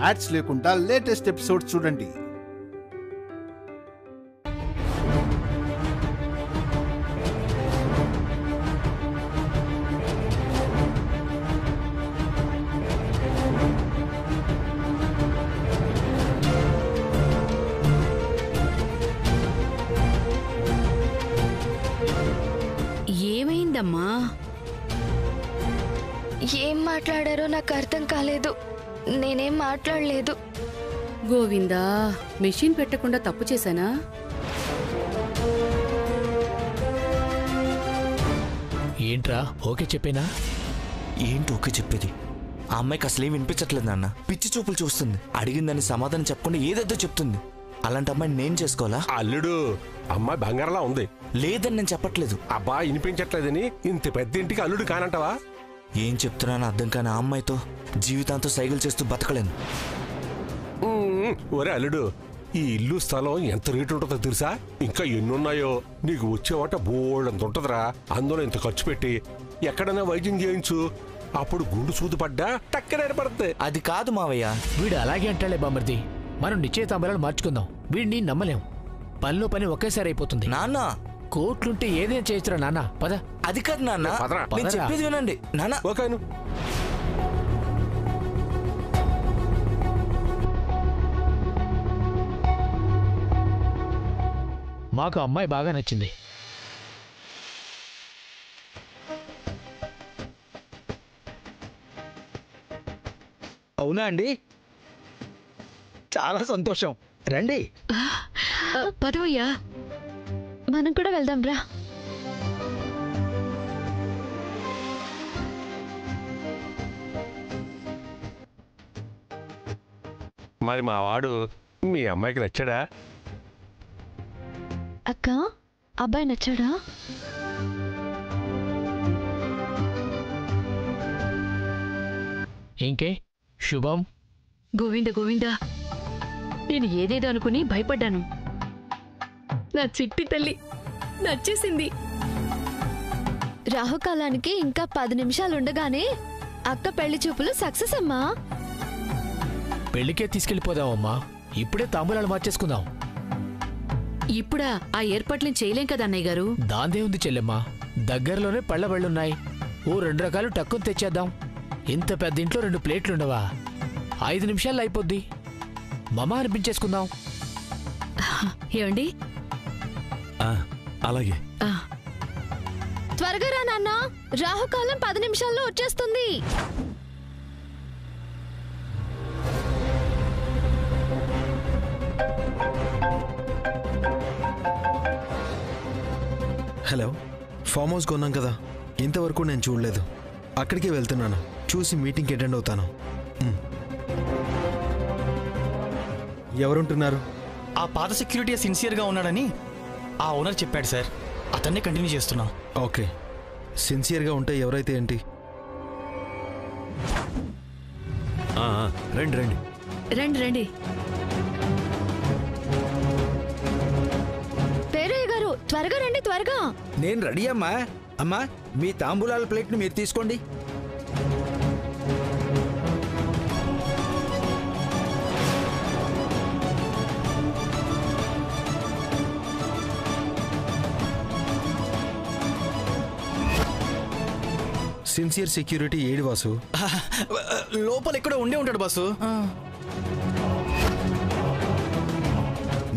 Ads లేకుండా latest episode చూడండి. ఏమైందమ్మా? ఏం మాట్లాడారో నాకు అర్థం కాలేదు. నేనేం మాట్లాడలేదు. గోవిందా, మెషిన్ పెట్టకుండా తప్పు చేశానా? ఏంట్రా ఓకే చెప్పేనా? ఏంటి ఓకే చెప్పేది? ఆ అమ్మాయికి అసలేం వినిపించట్లేదు నాన్న. పిచ్చి చూపులు చూస్తుంది. అడిగిందని సమాధానం చెప్పకుండా ఏదేదో చెప్తుంది. అలాంటి అమ్మాయిని నేను చేసుకోవాలా? అల్లుడు, అమ్మాయి బంగారంలా ఉంది. లేదని నేను చెప్పట్లేదు. అబ్బా వినిపించట్లేదని ఇంత పెద్ద ఇంటికి అల్లుడు కానంటావా? ఏం చెప్తున్నానో అర్థం కాని ఆ అమ్మాయితో జీవితాంతో సైకిల్ చేస్తూ బతకలేను. ఒరే అల్లుడు, ఈ ఇల్లు స్థలం ఎంత రేటు ఉంటుందో తెలుసా? ఇంకా ఎన్నున్నాయో. నీకు వచ్చేవాట బోల్డంత ఉంటదిరా. అందులో ఇంత ఖర్చు పెట్టి ఎక్కడైనా వైద్యం చేయించు. అప్పుడు గుండు సూదు పడ్డా టక్కన పడుతుంది. అది కాదు మావయ్య. వీడు అలాగే అంటాడే బామర్ది. మనం నిశ్చయితాంబరాలు మార్చుకుందాం. వీడిని నమ్మలేం. పనిలో పని ఒకేసారి అయిపోతుంది. నాన్న, కోట్లుంటే ఏదేం చేయొచ్చురా నాన్న. పద. అది కాదు నాన్న, నేను చెప్పేది వినండి నాన్న. ఓకేను. మాకు అమ్మాయి బాగా నచ్చింది. అవునా అండి? చాలా సంతోషం. రండి. పదవయ్యా, మనం కూడా వెళ్దాం రా. మరి మా వాడు మీ అమ్మాయికి నచ్చాడా? అక్క, అబ్బాయి నచ్చాడా? ఇంకే శుభం. గోవింద గోవింద, నేను ఏదేదో అనుకుని భయపడ్డాను. నా చిట్టి తల్లి నచ్చేసింది. రాహుకాలానికి ఇంకా 10 నిమిషాలుండగానే అక్క పెళ్లి చూపులు సక్సెస్ అమ్మా. పెళ్లికే తీసుకెళ్లిపోదామమ్మా. ఇప్పుడే తాంబూలాలు మార్చేసుకుందాం. ఇప్పుడా ఆ ఏర్పాట్లను చేయలేం కదా అన్నయ్య గారు. దాందే ఉంది చెల్లెమ్మా. దగ్గరలోనే పళ్ళ బళ్ళున్నాయి. ఓ 2 రకాలు టక్కుని తెచ్చేద్దాం. ఇంత పెద్ద ఇంట్లో 2 ప్లేట్లుండవా? 5 నిమిషాల్లో అయిపోద్ది. మమ అనిపించేసుకుందాం. ఏమండి? అలాగే. త్వరగా రా నాన్న, రాహుకాలం 10 నిమిషాల్లో వచ్చేస్తుంది. హలో, ఫామ్ హౌస్ కొన్నాం కదా, ఇంతవరకు నేను చూడలేదు. అక్కడికే వెళ్తున్నాను. చూసి మీటింగ్కి అటెండ్ అవుతాను. ఎవరుంటున్నారు? ఆ పాత సెక్యూరిటీ సిన్సియర్గా ఉన్నాడని ఆ ఓనర్ చెప్పాడు సార్. అతన్నే కంటిన్యూ చేస్తున్నాం. ఓకే, సిన్సియర్గా ఉంటే ఎవరైతే ఏంటి? రండి రండి రండి రండి. పేరయ్య గారు, త్వరగా రండి, త్వరగా. నేను రెడీ అమ్మా. అమ్మా, మీ తాంబూలాల ప్లేట్ను మీరు తీసుకోండి. Sincere security AD Vasu? లోపల ఎక్కడో ఉండే ఉంటాడు బాసు.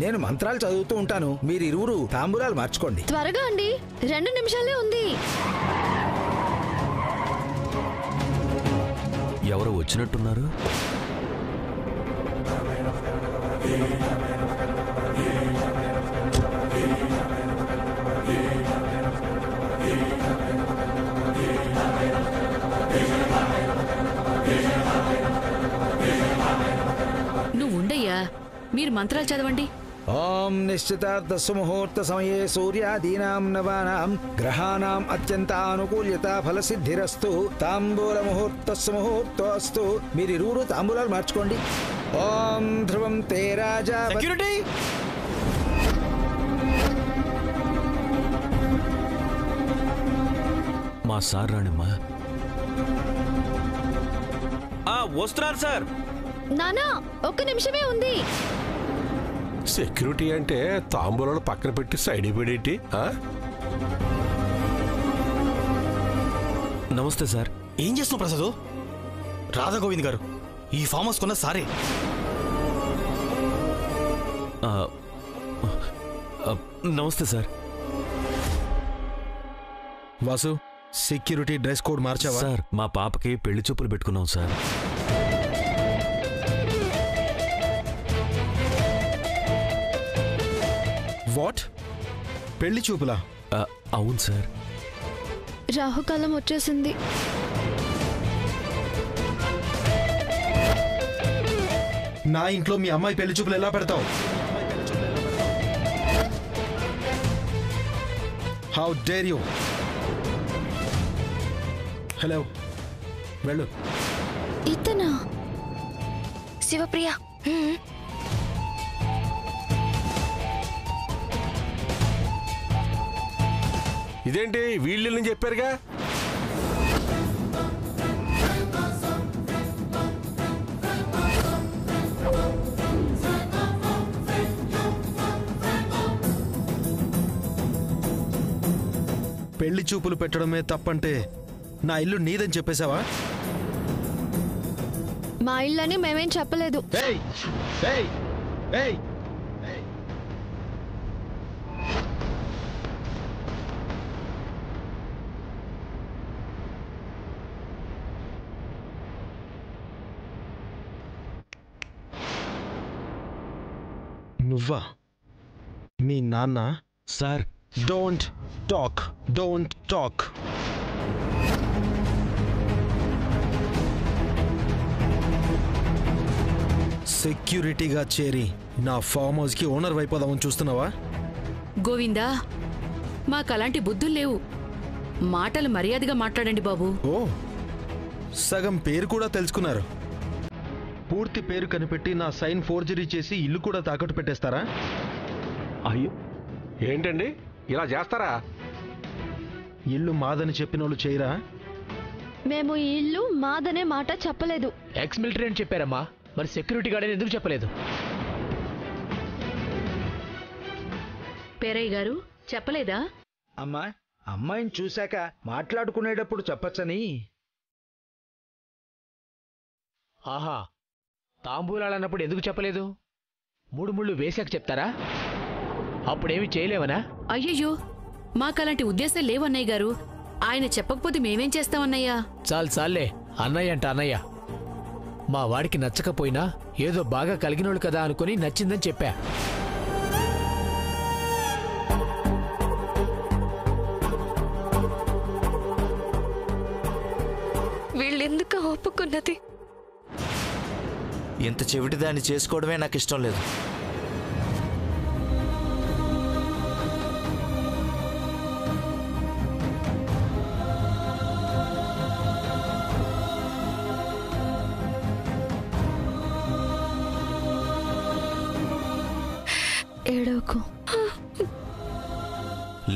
నేను మంత్రాలు చదువుతూ ఉంటాను. మీరు ఇరువురు తాంబూలాలు మార్చుకోండి. త్వరగా అండి, 2 నిమిషాలే ఉంది. ఎవరో వచ్చినట్టున్నారు. నువ్వు ఉండయ్యా, మీరు మంత్రాలు చదవండి. ఓం నిశ్చితార్థ సుముహూర్త సమయే సూర్యాదీనాం నవానాం గ్రహాణాం అత్యంతానుకూల్యత ఫలసిద్ధిరస్తు తాంబూల ముహూర్త సుముహూర్తోస్తు. మీరు ఇరువురు తాంబూలాలు మార్చుకోండి. ఓం ధ్రువం తే రాజా. సెక్యూరిటీ, మా సార్ రాణిమ్మా. వస్తున్నారు సార్. నానా ఒక్క నిమిషమే ఉంది. సెక్యూరిటీ అంటే తాంబూలాలు పక్కన పెట్టి సైడ్ పెడేటి? నమస్తే సార్. ఏం చేస్తున్నావు ప్రసాద్? రాధా గోవింద్ గారు ఈ ఫామ్ హౌస్ కొన్న సారే. నమస్తే sir. Vasu, security dress code మార్చావా? సార్ మా పాపకి పెళ్లి చూపులు పెట్టుకున్నాం సార్. వాట్? పెళ్లి చూపులా? అవును సార్. రాహుకాలం వచ్చేసింది. నా ఇంట్లో మీ అమ్మాయి పెళ్లి చూపులు ఎలా పెడతావు? How dare you? హలో, వెళ్ళు. ఇతనా? శివప్రియ, ఇదేంటి వీళ్ళు చెప్పారుగా? పెళ్లి చూపులు పెట్టడమే తప్పంటే నా ఇల్లు నీదని చెప్పేశావా? మా ఇల్లని మేమేం చెప్పలేదు. నువ్వా? మీ నాన్న? Sir don't talk. సెక్యూరిటీగా చేరి నా ఫామ్ హౌస్ కి ఓనర్ అయిపోదామని చూస్తున్నావా? గోవిందా, మాకలాంటి బుద్ధులు లేవు. మాటలు మర్యాదగా మాట్లాడండి బాబు. ఓ, సగం పేరు కూడా తెలుసుకున్నారు. పూర్తి పేరు కనిపెట్టి నా సైన్ ఫోర్జరీ చేసి ఇల్లు కూడా తాకట్టు పెట్టేస్తారా? అయ్యో, ఏంటండి ఇలా చేస్తారా? ఇల్లు మాదని చెప్పిన వాళ్ళు చేయరా? మేము ఈ ఇల్లు మాదనే మాట చెప్పలేదు. ఎక్స్ మిలిటరీ అని చెప్పారమ్మా, మరి సెక్యూరిటీ గార్డ్ అని ఎందుకు చెప్పలేదు? పేరయ్య గారు చెప్పలేదా? అమ్మా, అమ్మాయిని చూశాక మాట్లాడుకునేటప్పుడు చెప్పచ్చని. ఆహా, తాంబూలాలన్నప్పుడు ఎందుకు చెప్పలేదు? 3 ముళ్ళు వేశాక చెప్తారా? అప్పుడేమి చేయలేవనా? అయ్యయ్యో, మాకలాంటి ఉద్దేశం లేవన్నయ్య గారు. ఆయన చెప్పకపోతే మేమేం చేస్తామన్నయ్యా? చాలే అన్నయ్య అంట అన్నయ్య. మా వాడికి నచ్చకపోయినా ఏదో బాగా కలిగినోళ్ళు కదా అనుకుని నచ్చిందని చెప్పా. వీళ్ళెందుకు ఒప్పుకున్నది? ఎంత చెవిటి దాన్ని చేసుకోవడమే నాకు ఇష్టం లేదు. ఏడవకు.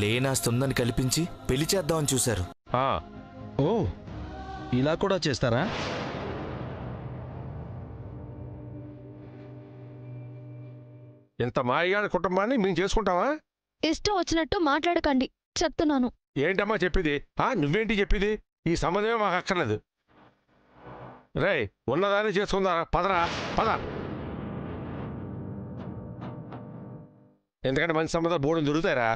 లేనాస్తుందని కల్పించి పెళ్లి చేద్దామని చూశారు. ఓ, ఇలా కూడా చేస్తారా? ఇంత మాయగాడి కుటుంబాన్ని మేము చేసుకుంటావా? ఇష్టం వచ్చినట్టు మాట్లాడకండి చెప్తున్నాను. ఏంటమ్మా చెప్పేది? నువ్వేంటి చెప్పేది? ఈ సంబంధమే మాకు అక్కర్లేదు. రే, ఉన్నదాన్ని చేసుకుందా? పదరా పద. ఎందుకంటే మంచి సంబంధాలు బోర్డు దొరుకుతారా?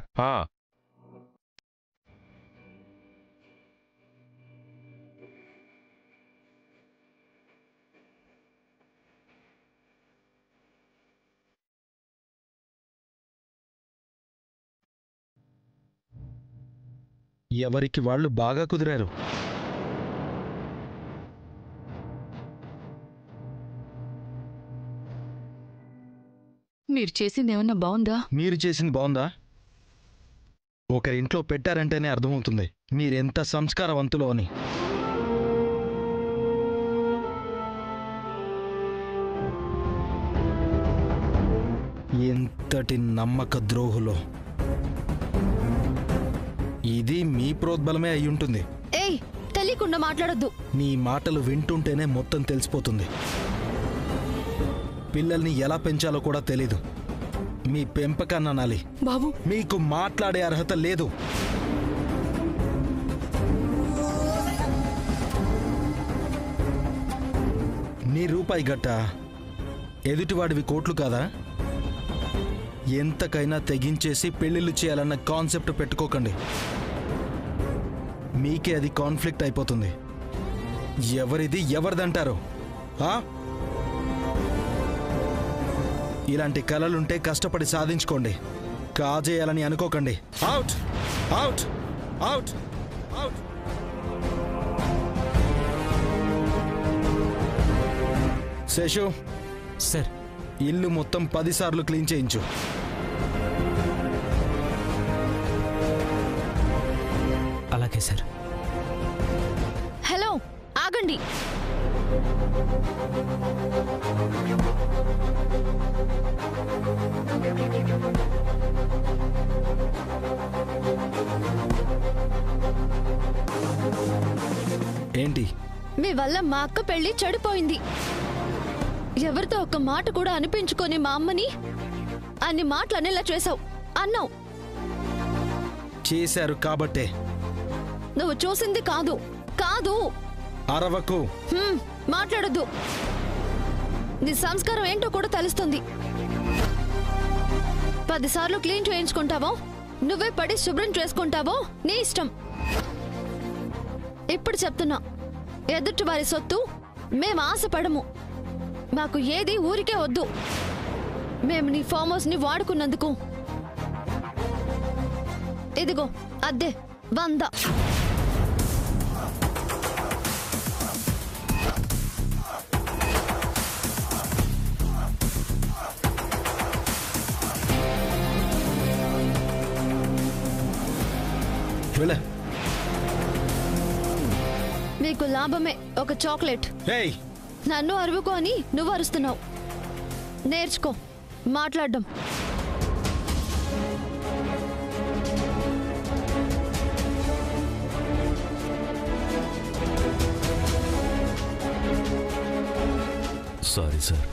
ఎవరికి వాళ్ళు బాగా కుదిరారు. మీరు చేసింది ఏమన్నా బాగుందా? మీరు చేసింది బాగుందా? ఒకరింట్లో పెట్టారంటేనే అర్థమవుతుంది మీరెంత సంస్కారవంతులో అని. ఎంతటి నమ్మక ద్రోహులో. ఇది మీ ప్రోద్బలమే అయ్యుంటుంది. ఏయ్, తెలియకుండా మాట్లాడొద్దు. నీ మాటలు వింటుంటేనే మొత్తం తెలిసిపోతుంది. పిల్లల్ని ఎలా పెంచాలో కూడా తెలీదు. మీ పెంపకాన్ని అనాలి. బాబు, మీకు మాట్లాడే అర్హత లేదు. నీ రూపాయి గట్ట ఎదుటివాడివి కోట్లు కాదా? ఎంతకైనా తెగించేసి పెళ్లిళ్ళు చేయాలన్న కాన్సెప్ట్ పెట్టుకోకండి. మీకే అది కాన్ఫ్లిక్ట్ అయిపోతుంది. ఎవరిది ఎవరిదంటారు? ఇలాంటి కలలుంటే కష్టపడి సాధించుకోండి, కాజేయాలని అనుకోకండి. Out out out out. Seshu sir, ఇల్లు మొత్తం 10 సార్లు క్లీన్ చేయించు. అలాగే సార్. హలో, ఆగండి. ఏంటి? మీ వల్ల మా అక్క పెళ్లి చెడిపోయింది. ఎవరితో ఒక్క మాట కూడా అనిపించుకొని మా అమ్మని అన్ని మాటలు అనేలా చేసావు. అన్నావు. చేశారు కాబట్టే. నువ్వు చూసింది కాదు. కాదు. అరవకు. మాట్లాడొద్దు. నీ సంస్కారం ఏంటో కూడా తెలుస్తుంది. 10 సార్లు క్లీన్ చేయించుకుంటావో, నువ్వే పడి శుభ్రం చేసుకుంటావో నీ ఇష్టం. ఇప్పుడు చెప్తున్నా, ఎదుటి వారి సొత్తు మేము ఆశపడము. మాకు ఏది ఊరికే వద్దు. మేము నీ ఫామ్ హౌస్ ని వాడుకున్నందుకు ఇదిగో అద్దె 100. మీకు లాభమే ఒక చాక్లెట్. నన్ను అరువుకో అని నువ్వు అరుస్తున్నావు. నేర్చుకో మాట్లాడడం. Sorry sir.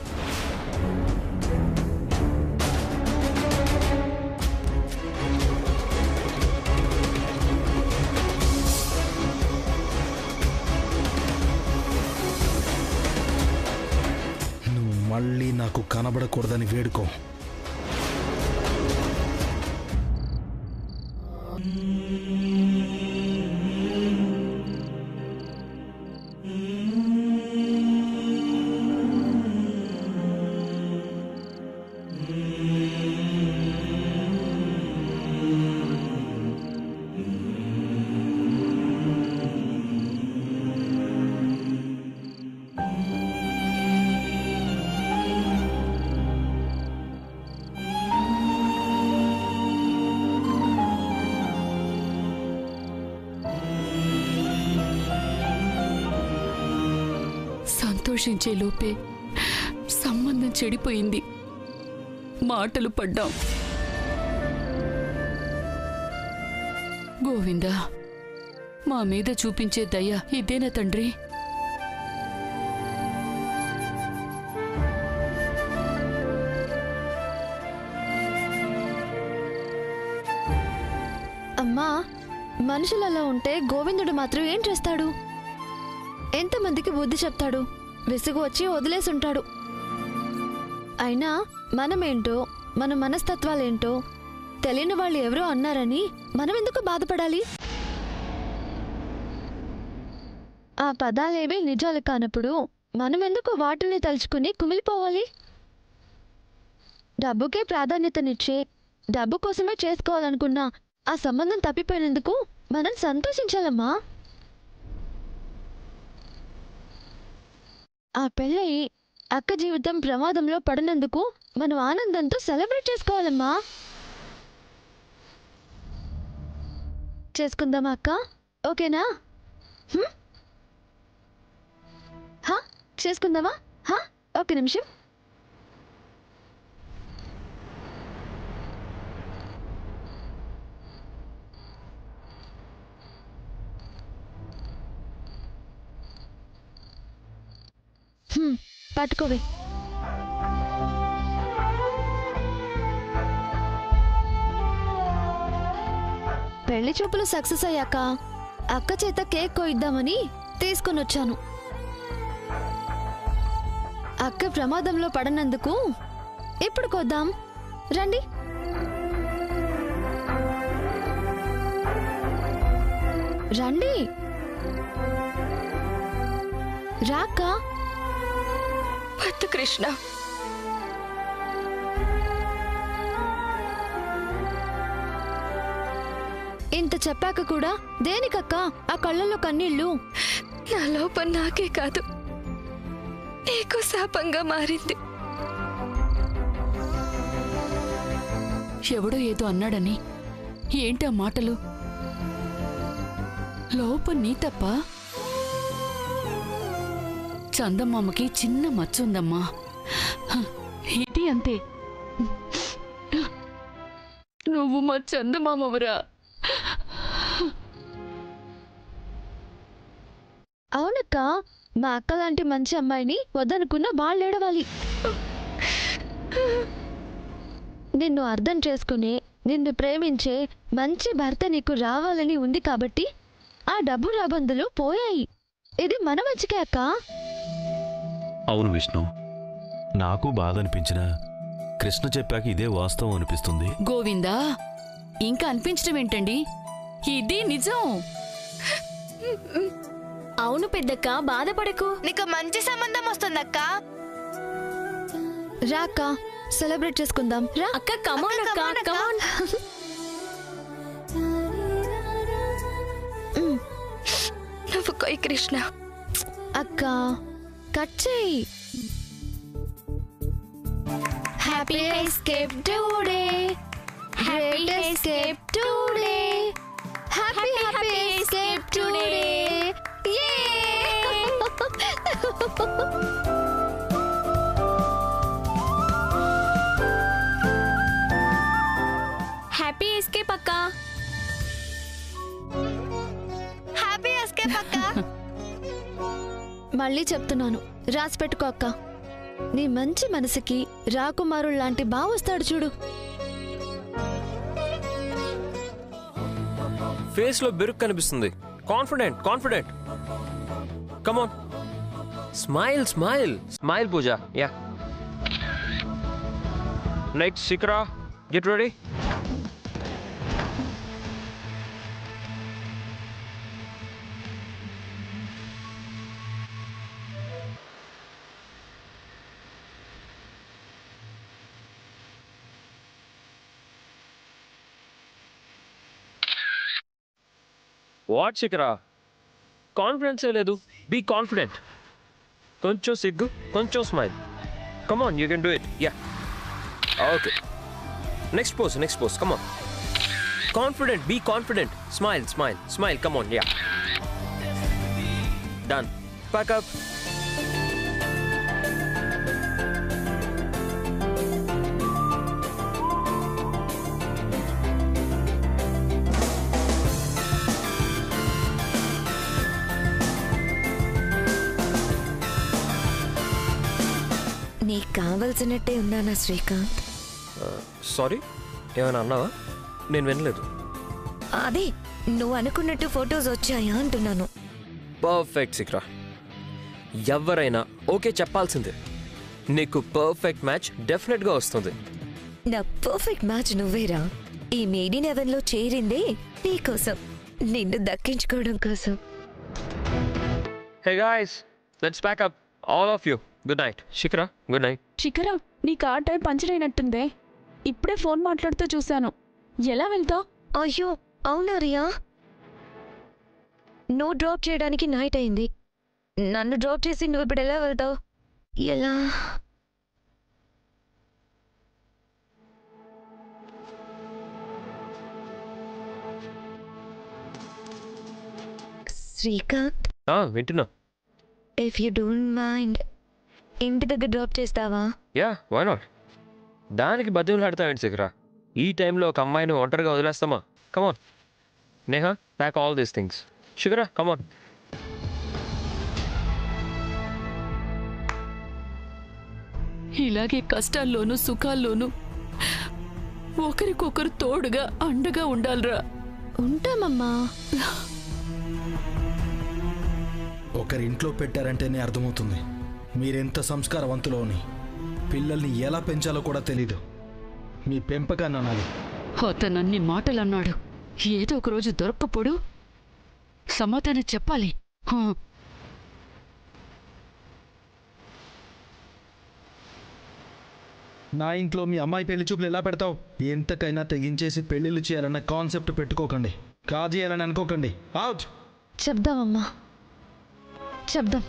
మళ్ళీ నాకు కనబడకూడదని వేడుకో. సంతోషించే లోపే సంబంధం చెడిపోయింది. మాటలు పడ్డాం. గోవిందా, మా మీద చూపించే దయ ఇదేనా తండ్రి? అమ్మా, మనుషులలో ఉంటే గోవిందుడు మాత్రం ఏం చేస్తాడు? ఎంతమందికి బుద్ధి చెప్తాడు? విసుగు వచ్చి వదిలేసుంటాడు. అయినా మనమేంటో, మన మనస్తత్వాలేంటో తెలియని వాళ్ళు ఎవరో అన్నారని మనం ఎందుకు బాధపడాలి? ఆ పదాలేవి నిజాలు కానప్పుడు మనం ఎందుకు వాటిని తలుచుకుని కుమిలిపోవాలి? డబ్బుకే ప్రాధాన్యతనిచ్చి డబ్బు కోసమే చేసుకోవాలనుకున్నా ఆ సంబంధం తప్పిపోయినందుకు మనం సంతోషించాలమ్మా. ఆ పెళ్ళయి అక్క జీవితం ప్రమాదంలో పడినందుకు మనం ఆనందంతో సెలబ్రేట్ చేసుకోవాలమ్మా. చేసుకుందామా అక్క? ఓకేనా? చేసుకుందామా? ఒక నిమిషం. పట్టుకోవే. పెళ్లి చూపులు సక్సెస్ అయ్యాక అక్క చేత కేక్ కోయిద్దామని తీసుకుని వచ్చాను. అక్క ప్రమాదంలో పడనందుకు ఇప్పుడు కొద్దాం రండి. రండి రాక్క. వద్దు కృష్ణ, ఇంత చెప్పాక కూడా దేనికక్క ఆ కళ్ళల్లో కన్నీళ్ళు? నా లోపం నాకే కాదు, నీకు శాపంగా మారింది. ఎవడో ఏదో అన్నాడని ఏంటి ఆ మాటలు? లోపం నీ తప్ప? చందమామకి చిన్న మచ్చుందమ్మా, ఇది అంతే. నువ్వు మా చందమామవరా. అవునక్క, మా అక్క లాంటి మంచి అమ్మాయిని వద్దనుకున్న వాళ్ళేడవాలి. నిన్ను అర్థం చేసుకునే, నిన్ను ప్రేమించే మంచి భర్త నీకు రావాలని ఉంది కాబట్టి ఆ డబ్బు రాబందులు పోయాయి. ఇది మన మంచికే అక్క. అవును విష్ణు, నాకు బాధ అనిపించిన కృష్ణ చెప్పాక ఇదే వాస్తవం అనిపిస్తుంది. గోవిందా, ఇంకా అనిపించడం ఏంటండి? ఇది నిజం. అవును పెద్దక్క, బాధపడకు, నీకు మంచి సంబంధం వస్తుందక్క. రా అక్క, సెలబ్రేట్ చేసుకుందాం. రా అక్క, కమాన్ అక్క, కమాన్. నువ్వు కొయ్ కృష్ణ. అక్క కట్ చేయి. Happy escape today, great escape today, happy happy escape today. Happy escape అక్క. హ్యాపీ ఎస్కేప్ అక్క. మళ్ళీ చెప్తున్నాను, రాసి పెట్టుకో అక్క. నీ మంచి మనసుకి రాకుమారుడు లాంటి బావొస్తాడు చూడు. ఫేస్ లో బెరుకు కనిపిస్తుంది. Confident confident. Come on, smile smile smile. Pooja, yeah next Shikhara, get ready. What Shikhara, కాన్ఫిడెన్సే లేదు. Be confident. కొంచెం సిగ్గు, కొంచెం smile. Come on, you can do it. Yeah okay, next pose, next pose. Come on, confident, be confident. Smile smile smile. Come on, yeah done. Pack up. నీకు కావలసినట్టే ఉన్నానా Srikanth? Sorry, ఏమైనా అన్నావా? నేను వినలేదు. అదే నువ్వు అనుకున్నట్టు ఫొటోస్ వచ్చాయా అంటున్నాను. పర్ఫెక్ట్ శిఖరా, ఎవరైనా ఓకే చెప్పాల్సిందే. నీకు పర్ఫెక్ట్ మ్యాచ్ డెఫినెట్గా వస్తుంది. నా పర్ఫెక్ట్ మ్యాచ్ నువ్వేరా. ఈ మేడ్ ఇన్ హెవెన్ లో చేరిందే నీకోసం, నిన్ను దక్కించుకోవడం కోసం. Hey guys, let's pack up all of you. Good night. Shikhara, good night. Shikhara, నీ కార్ టైర్ పంచర్ అయినట్టుందే. ఇప్పుడే ఫోన్ మాట్లాడుతూ చూశాను. ఎలా వెళ్తావు? అయ్యో అవునా రియా, నువ్వు డ్రాప్ చేయడానికి నైట్ అయింది. నన్ను డ్రాప్ చేసి నువ్వు ఇప్పుడు ఎలా వెళ్తావు? ఎలా? శ్రీకాంత్, వింటున్నా. ఇఫ్ యూ డోంట్ మైండ్ ఇంటి దగ్గర డ్రాప్ చేస్తావా? Yeah, why not. దానికి బతిమలాడతావేంటి శిఖరా? ఈ టైంలో ఒక అమ్మాయిని ఒంటరిగా వదిలేస్తామా? Come on Neha, pack all these things. Shikhara, come on. ఇలాగే కష్టాల్లోనూ సుఖాల్లోనూ ఒకరికొకరు తోడుగా అండగా ఉండాలిరా. ఉంటామమ్మా. ఒకరింట్లో పెట్టారంటేనే అర్థమవుతుంది మీరెంత సంస్కారవంతులో అని. పిల్లల్ని ఎలా పెంచాలో కూడా తెలీదు. మీ పెంపకాన్ని అనాలి. అతనన్ని మాటలు అన్నాడు. ఏదో ఒక రోజు దొరక్కపోడు సమాధానం చెప్పాలి. నా ఇంట్లో మీ అమ్మాయి పెళ్లి చూపులు ఎలా పెడతావు? ఎంతకైనా తెగించేసి పెళ్లిళ్ళు చేయాలన్న కాన్సెప్ట్ పెట్టుకోకండి. కాజేయాలని అనుకోకండి. అవుట్. చెప్దామమ్మా, చెప్దాం.